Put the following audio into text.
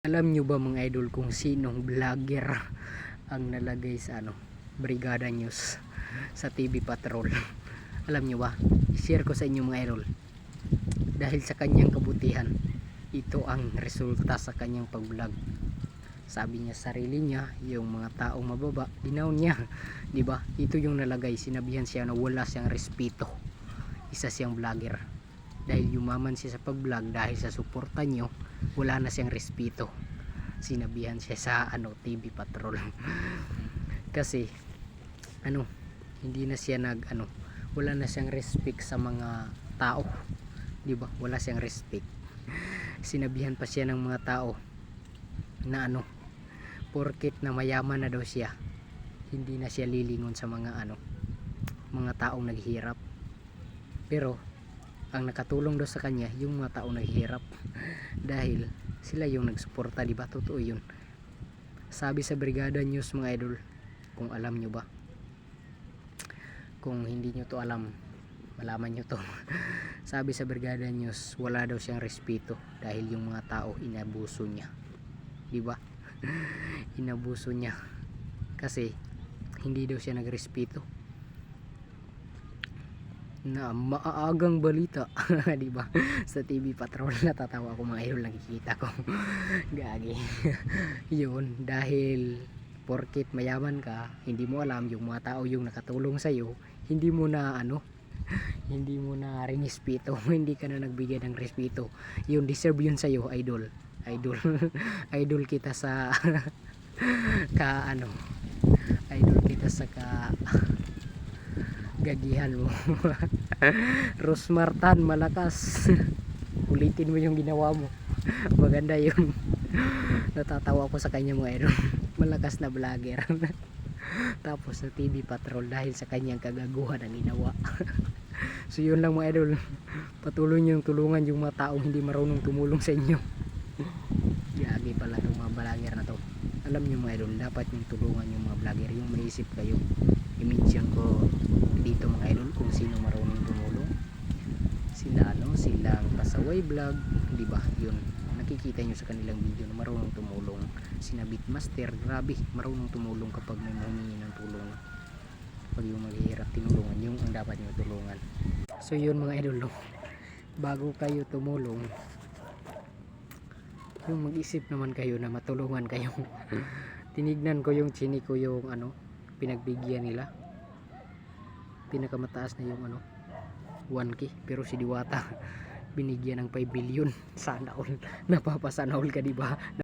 Alam nyo ba mga idol kung sinong vlogger ang nalagay sa Brigada News sa TV Patrol? Alam nyo ba? I-share ko sa inyo mga idol. Dahil sa kanyang kabutihan, ito ang resulta sa kanyang pag-vlog. Sabi niya sarili niya, yung mga taong mababa, dinaon niya. 'Di ba? Ito yung nalagay, sinabihan siya na wala siyang respeto. Isa siyang vlogger. Dahil yumaman siya sa pag-vlog, dahil sa suporta nyo, wala na siyang respeto. Sinabihan siya sa TV Patrol. Kasi hindi na siya wala na siyang respect sa mga tao. 'Di ba? Wala siyang respect. Sinabihan pa siya ng mga tao na porket na mayaman na daw siya, hindi na siya lilingon sa mga mga taong naghihirap. Pero ang nakatulong daw sa kanya yung mga taong naghihirap dahil sila yung nagsuporta, di ba? Totoo yun. Sabi sa Brigada News mga idol, kung alam nyo ba, kung hindi nyo to alam, malaman nyo to. Sabi sa Brigada News, wala daw siyang respeto dahil yung mga tao inabuso niya, di ba? Inabuso niya kasi hindi daw siya nagrespeto. Na maagang balita di ba sa TV Patrol. Natatawa ako mga idol, nakikita ko. Gagi. Yun, dahil porket mayaman ka, hindi mo alam yung mga tao yung nakatulong sa iyo, hindi mo na hindi mo na rinespeto. Hindi ka na nagbigay ng respeto. Yun, deserve yun sa iyo, idol. Idol. Idol kita sa idol kita sa gagihan mo. Rosmar Tan, malakas. Ulitin mo yung ginawa mo. Maganda yun. Natatawa ko sa kanya mga idol. Malakas na vlogger. Tapos sa TV Patrol dahil sa kanyang kagaguhan ang ginawa. So yun lang mga idol. Patuloy nyo yung tulungan yung mga taong hindi marunong tumulong sa inyo. Gagi pala itong mga vlogger na to. Alam nyo mga idol, dapat yung tulungan yung mga vlogger. Yung maisip kayo, i-mention ko dito mga idol kung sino marunong tumulong. Silang Pasaway Vlog, di ba? Yun, nakikita nyo sa kanilang video na marunong tumulong. Sina Beatmaster, grabe, marunong tumulong kapag may humingi ng tulong. Pag yung maghihirap, tinulungan yung ang dapat nyo tulungan. So yun mga idol, bago kayo tumulong, yung mag-isip naman kayo na matulungan kayo. Tinignan ko yung ko yung pinagbigyan nila, pinakamataas na yung 1K, pero si Diwata binigyan ng 5 billion. Sana all, napapasana all ka, diba?